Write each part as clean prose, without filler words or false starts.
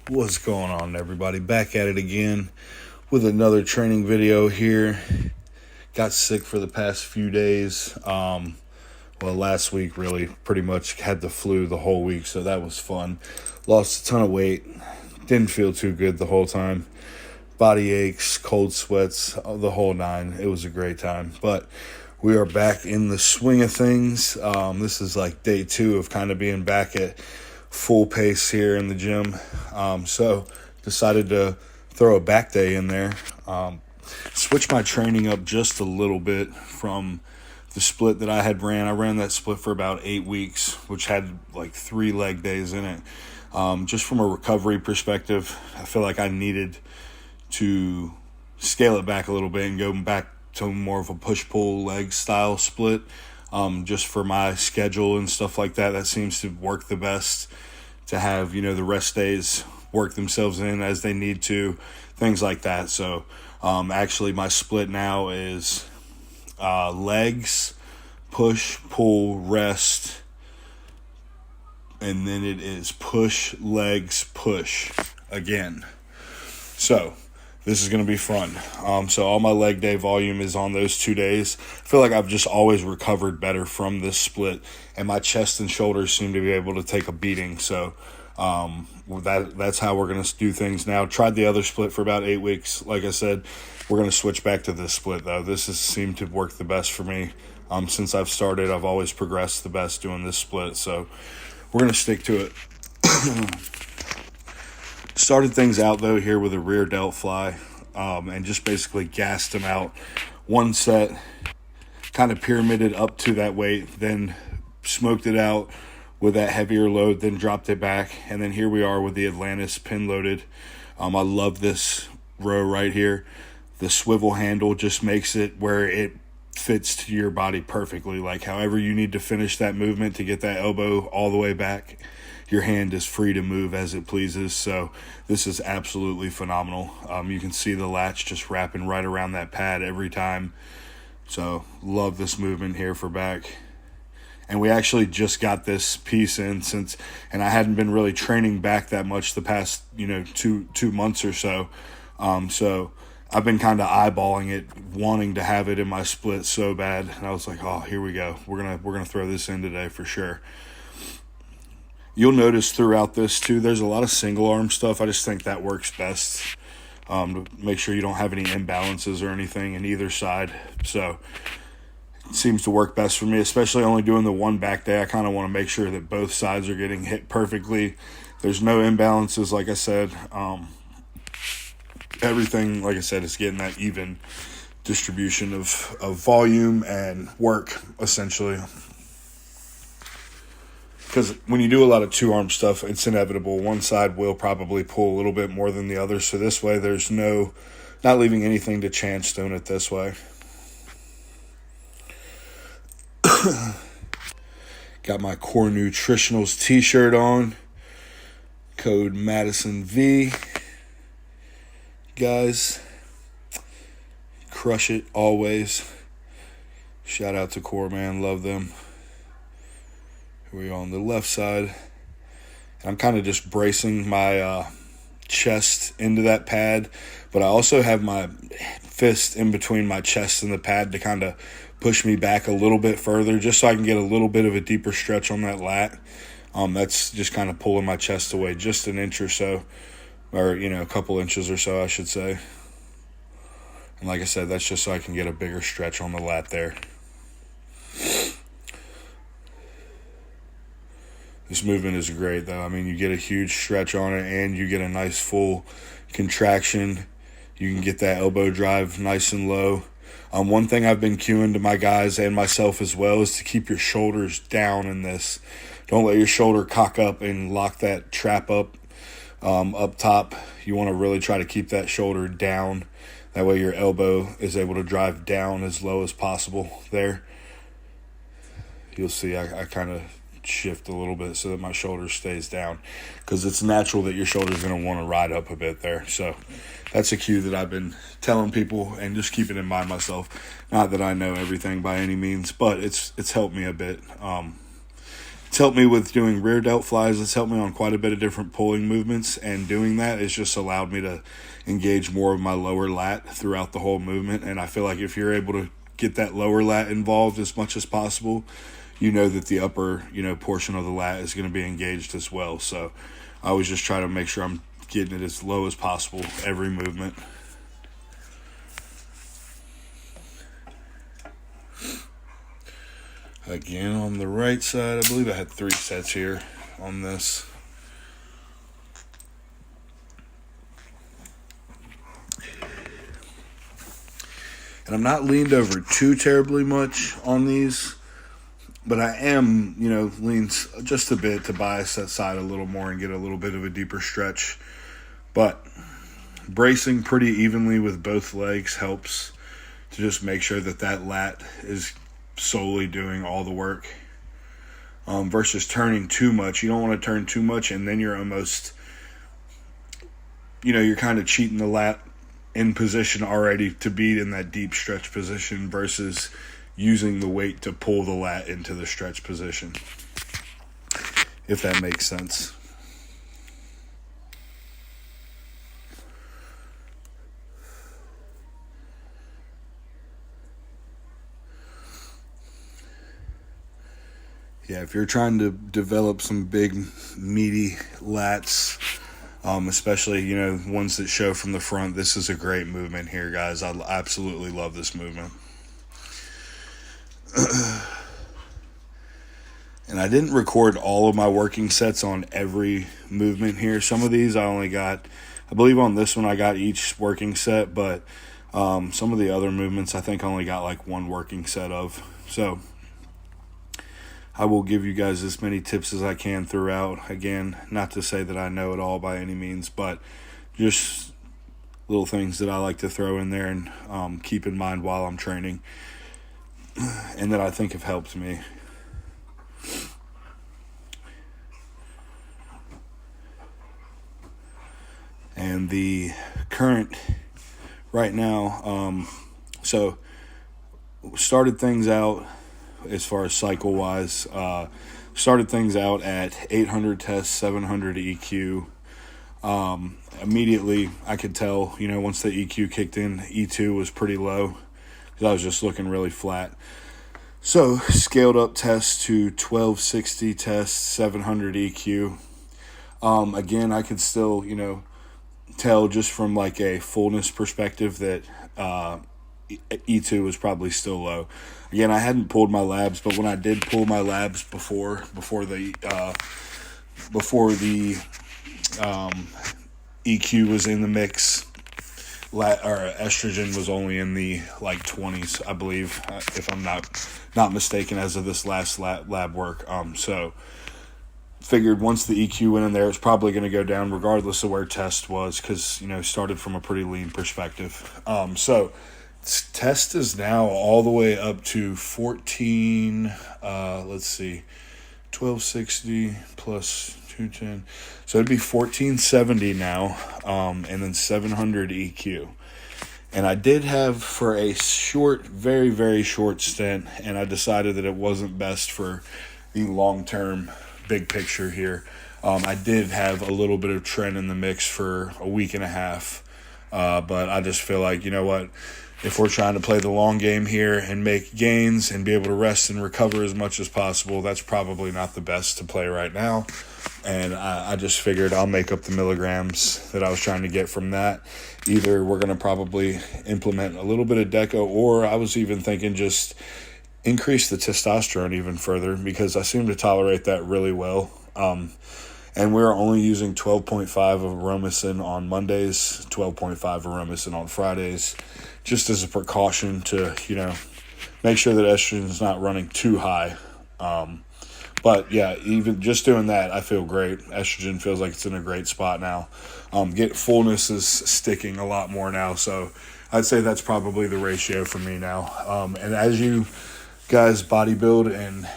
What's going on, everybody? Back at it again with another training video here. Got sick for the past few days. Last week really pretty much had the flu the whole week, so that was fun. Lost a ton of weight. Didn't feel too good the whole time. Body aches, cold sweats, the whole nine. It was a great time. But we are back in the swing of things. This is like day 2 of kind of being back at full pace here in the gym. So decided to throw a back day in there. Switch my training up just a little bit from the split that I had ran. I ran that split for about 8 weeks, which had like 3 leg days in it. Just from a recovery perspective, I feel like I needed to scale it back a little bit and go back to more of a push-pull leg style split. Just for my schedule and stuff like that, that seems to work the best, to have, the rest days work themselves in as they need to, things like that. So actually my split now is legs, push, pull, rest, and then it is push, legs, push again. So this is going to be fun. So all my leg day volume is on those 2 days. I feel like I've just always recovered better from this split, and my chest and shoulders seem to be able to take a beating. So that's how we're going to do things now. Tried the other split for about 8 weeks. Like I said, we're going to switch back to this split, though. This has seemed to work the best for me. Since I've started, I've always progressed the best doing this split. So we're going to stick to it. Started things out, though, here with a rear delt fly, and just basically gassed him out. One set, kind of pyramided up to that weight, then smoked it out with that heavier load, then dropped it back, and then here we are with the Atlantis pin loaded. I love this row right here. The swivel handle just makes it where it fits to your body perfectly. Like however you need to finish that movement to get that elbow all the way back, your hand is free to move as it pleases. So this is absolutely phenomenal. You can see the latch just wrapping right around that pad every time. So love this movement here for back. And we actually just got this piece in and I hadn't been really training back that much the past, 2 months or so. So I've been kind of eyeballing it, wanting to have it in my split so bad. And I was like, oh, here we go. We're gonna throw this in today for sure. You'll notice throughout this too, there's a lot of single arm stuff. I just think that works best, to make sure you don't have any imbalances or anything in either side. So it seems to work best for me, especially only doing the one back day. I kind of want to make sure that both sides are getting hit perfectly. There's no imbalances, like I said. Everything, like I said, is getting that even distribution of volume and work, essentially. Because when you do a lot of 2-arm stuff, it's inevitable. One side will probably pull a little bit more than the other. So this way, there's not leaving anything to chance doing it this way. Got my Core Nutritionals t-shirt on. Code Madison V. Guys, crush it always. Shout out to Core, man. Love them. We're on the left side. I'm kind of just bracing my chest into that pad, but I also have my fist in between my chest and the pad to kind of push me back a little bit further, just so I can get a little bit of a deeper stretch on that lat. That's just kind of pulling my chest away just an inch or so, or a couple inches or so, I should say. And like I said, that's just so I can get a bigger stretch on the lat there. This movement is great, though. I mean, you get a huge stretch on it, and you get a nice full contraction. You can get that elbow drive nice and low. One thing I've been cueing to my guys and myself as well is to keep your shoulders down in this. Don't let your shoulder cock up and lock that trap up top. You want to really try to keep that shoulder down. That way your elbow is able to drive down as low as possible there. You'll see I kind of shift a little bit so that my shoulder stays down, because it's natural that your shoulder's going to want to ride up a bit there. So that's a cue that I've been telling people and just keeping in mind myself. Not that I know everything by any means, but it's helped me a bit. It's helped me with doing rear delt flies. It's helped me on quite a bit of different pulling movements, and doing that has just allowed me to engage more of my lower lat throughout the whole movement. And I feel like if you're able to get that lower lat involved as much as possible, you know that the upper, portion of the lat is going to be engaged as well. So I always just try to make sure I'm getting it as low as possible every movement. Again, on the right side, I believe I had 3 sets here on this. And I'm not leaned over too terribly much on these, but I am, leaned just a bit to bias that side a little more and get a little bit of a deeper stretch. But bracing pretty evenly with both legs helps to just make sure that lat is solely doing all the work, versus turning too much. You don't want to turn too much, and then you're almost, you're kind of cheating the lat in position already to be in that deep stretch position versus using the weight to pull the lat into the stretch position, if that makes sense. Yeah, if you're trying to develop some big, meaty lats, especially, ones that show from the front, this is a great movement here, guys. I absolutely love this movement. And I didn't record all of my working sets on every movement here. Some of these I only got, I believe on this one I got each working set, but some of the other movements I think I only got like one working set of. So I will give you guys as many tips as I can throughout. Again, not to say that I know it all by any means, but just little things that I like to throw in there and keep in mind while I'm training, and that I think have helped me. And the current right now, so started things out as far as cycle wise, started things out at 800 tests, 700 EQ. Immediately I could tell, once the EQ kicked in, E2 was pretty low because I was just looking really flat. So scaled up tests to 1260 tests, 700 EQ. Again, I could still, tell just from like a fullness perspective that E2 was probably still low. Again, I hadn't pulled my labs, but when I did pull my labs before the EQ was in the mix, estrogen was only in the like 20s, I believe, if I'm not mistaken, as of this last lab work. So figured once the EQ went in there, it's probably going to go down regardless of where test was, because started from a pretty lean perspective. So test is now all the way up to 1260 plus 210. So it'd be 1470 now, and then 700 EQ. And I did have for a short, very, very short stint, and I decided that it wasn't best for the long-term big picture here. I did have a little bit of tren in the mix for a week and a half, but I just feel like, if we're trying to play the long game here and make gains and be able to rest and recover as much as possible, that's probably not the best to play right now. And I just figured I'll make up the milligrams that I was trying to get from that. Either we're going to probably implement a little bit of deco, or I was even thinking just increase the testosterone even further, because I seem to tolerate that really well. And we're only using 12.5 of Aromacin on Mondays, 12.5 Aromacin on Fridays, just as a precaution to, make sure that estrogen is not running too high. But yeah, even just doing that, I feel great. Estrogen feels like it's in a great spot now. Fullness is sticking a lot more now, so I'd say that's probably the ratio for me now. And as you guys bodybuild and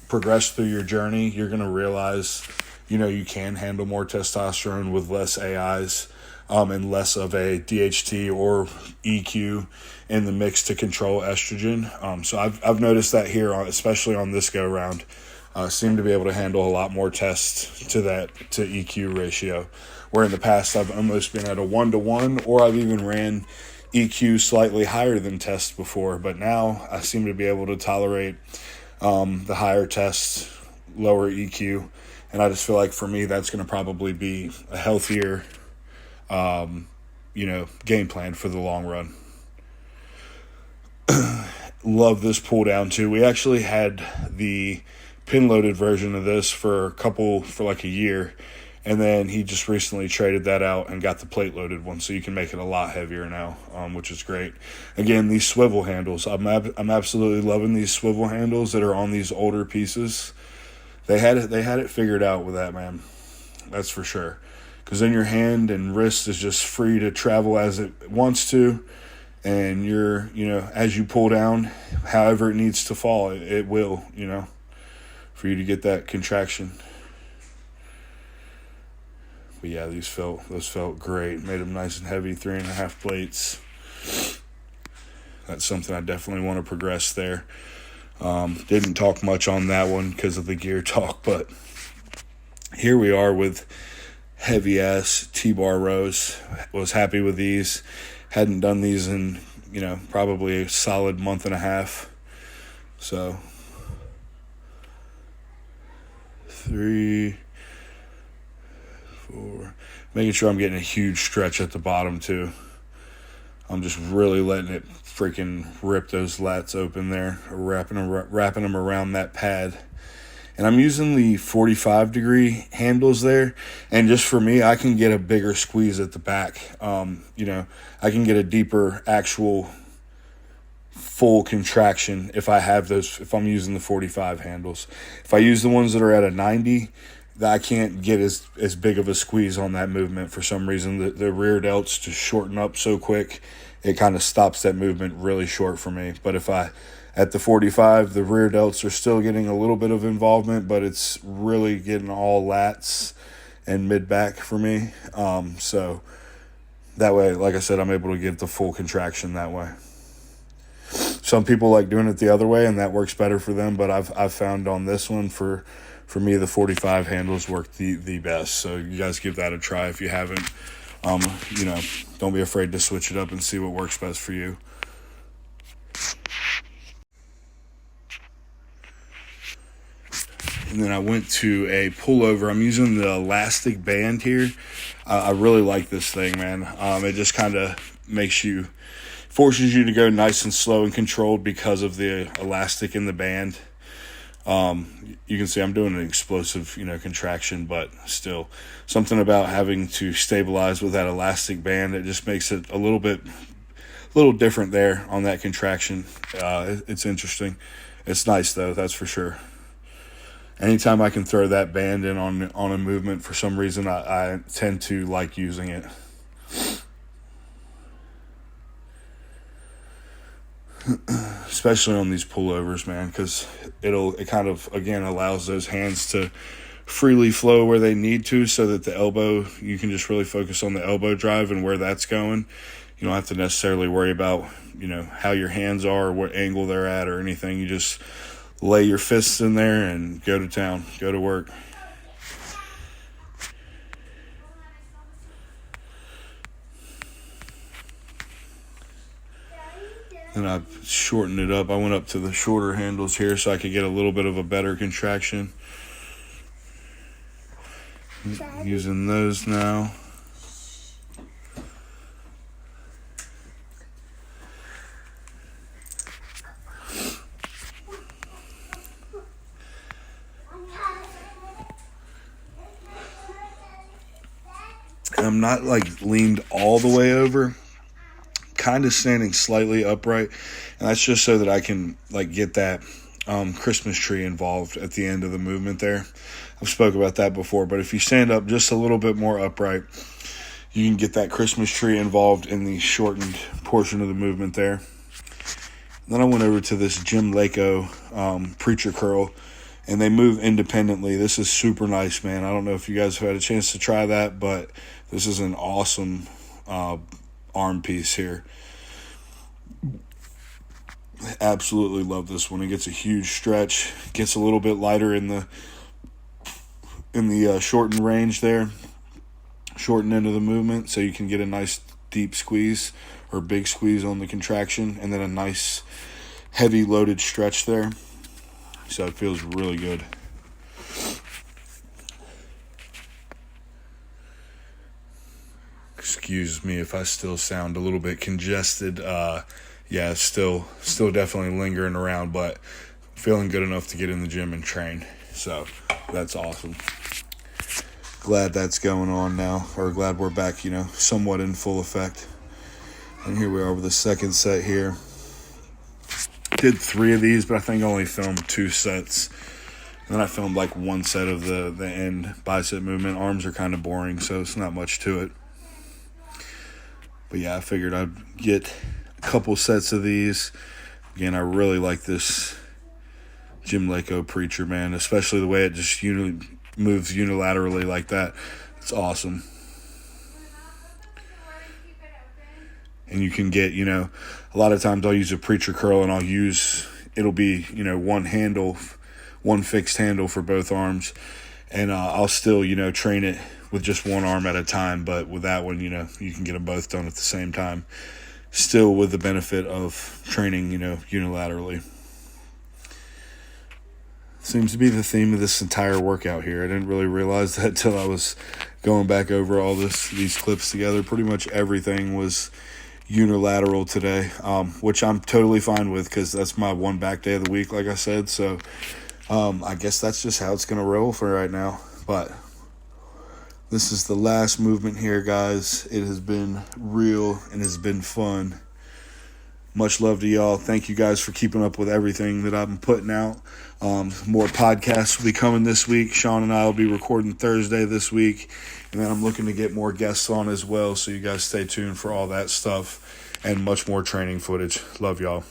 progress through your journey, you're going to realize, you can handle more testosterone with less AIs, and less of a DHT or EQ in the mix to control estrogen. So I've noticed that here, especially on this go round. seem to be able to handle a lot more tests to EQ ratio, where in the past I've almost been at a 1-to-1, or I've even ran EQ slightly higher than test before, but now I seem to be able to tolerate the higher tests, lower EQ, and I just feel like for me that's going to probably be a healthier game plan for the long run. Love this pull down too. We actually had the pin loaded version of this for like a year, and then he just recently traded that out and got the plate loaded one, so you can make it a lot heavier now, which is great. Again, these swivel handles, I'm absolutely loving these swivel handles that are on these older pieces. They had it figured out with that, man. That's for sure. Because then your hand and wrist is just free to travel as it wants to, and you're, as you pull down, however it needs to fall, it will, for you to get that contraction. But yeah, those felt great. Made them nice and heavy, 3.5 plates. That's something I definitely want to progress there. Didn't talk much on that one because of the gear talk, but here we are with heavy ass T-bar rows. Was happy with these. Hadn't done these in, probably a solid month and a half. So 3, 4, making sure I'm getting a huge stretch at the bottom too. I'm just really letting it freaking rip those lats open there, wrapping them around that pad. And I'm using the 45-degree handles there, and just for me, I can get a bigger squeeze at the back. I can get a deeper actual full contraction if I'm using the 45 handles. If I use the ones that are at a 90, I can't get as big of a squeeze on that movement for some reason. The rear delts just shorten up so quick, it kind of stops that movement really short for me. But at the 45, the rear delts are still getting a little bit of involvement, but it's really getting all lats and mid-back for me. So that way, like I said, I'm able to get the full contraction that way. Some people like doing it the other way, and that works better for them, but I've found on this one, for me, the 45 handles work the best. So you guys give that a try if you haven't. Don't be afraid to switch it up and see what works best for you. And then I went to a pullover. I'm using the elastic band here. I really like this thing, man. It just kind of forces you to go nice and slow and controlled because of the elastic in the band. You can see I'm doing an explosive, contraction, but still something about having to stabilize with that elastic band. It just makes it a little different there on that contraction. It's interesting. It's nice though. That's for sure. Anytime I can throw that band in on a movement, for some reason, I tend to like using it. Especially on these pullovers, man, because it kind of, again, allows those hands to freely flow where they need to, so that the elbow, you can just really focus on the elbow drive and where that's going. You don't have to necessarily worry about, how your hands are or what angle they're at or anything. You just lay your fists in there and go to town, go to work. And I shortened it up. I went up to the shorter handles here so I could get a little bit of a better contraction. Using those now. And I'm not leaned all the way over. Kind of standing slightly upright, and that's just so that I can get that Christmas tree involved at the end of the movement there. I've spoke about that before, but if you stand up just a little bit more upright, you can get that Christmas tree involved in the shortened portion of the movement there. Then I went over to this Jim Lako preacher curl, and they move independently. This is super nice, man. I don't know if you guys have had a chance to try that, but this is an awesome arm piece here. Absolutely love this one. It gets a huge stretch, gets a little bit lighter in the shortened range there, shortened end of the movement, so you can get a nice deep squeeze or big squeeze on the contraction, and then a nice heavy loaded stretch there. So it feels really good. Excuse me if I still sound a little bit congested. Yeah, still definitely lingering around, but feeling good enough to get in the gym and train. So that's awesome. Glad that's going on now, or glad we're back, somewhat in full effect. And here we are with the second set here. Did 3 of these, but I think I only filmed 2 sets. And then I filmed like 1 set of the end bicep movement. Arms are kind of boring, so it's not much to it. But yeah, I figured I'd get a couple sets of these. Again, I really like this Jim Leko Preacher, man, especially the way it just moves unilaterally like that. It's awesome. And you can get, a lot of times I'll use a Preacher curl and it'll be, one fixed handle for both arms. And I'll still, train it with just one arm at a time. But with that one, you can get them both done at the same time. Still with the benefit of training, unilaterally. Seems to be the theme of this entire workout here. I didn't really realize that till I was going back over all these clips together. Pretty much everything was unilateral today, which I'm totally fine with because that's my one back day of the week, like I said. So I guess that's just how it's going to roll for right now. But this is the last movement here, guys. It has been real and has been fun. Much love to y'all. Thank you guys for keeping up with everything that I've been putting out. More podcasts will be coming this week. Sean and I will be recording Thursday this week. And then I'm looking to get more guests on as well. So you guys stay tuned for all that stuff and much more training footage. Love y'all.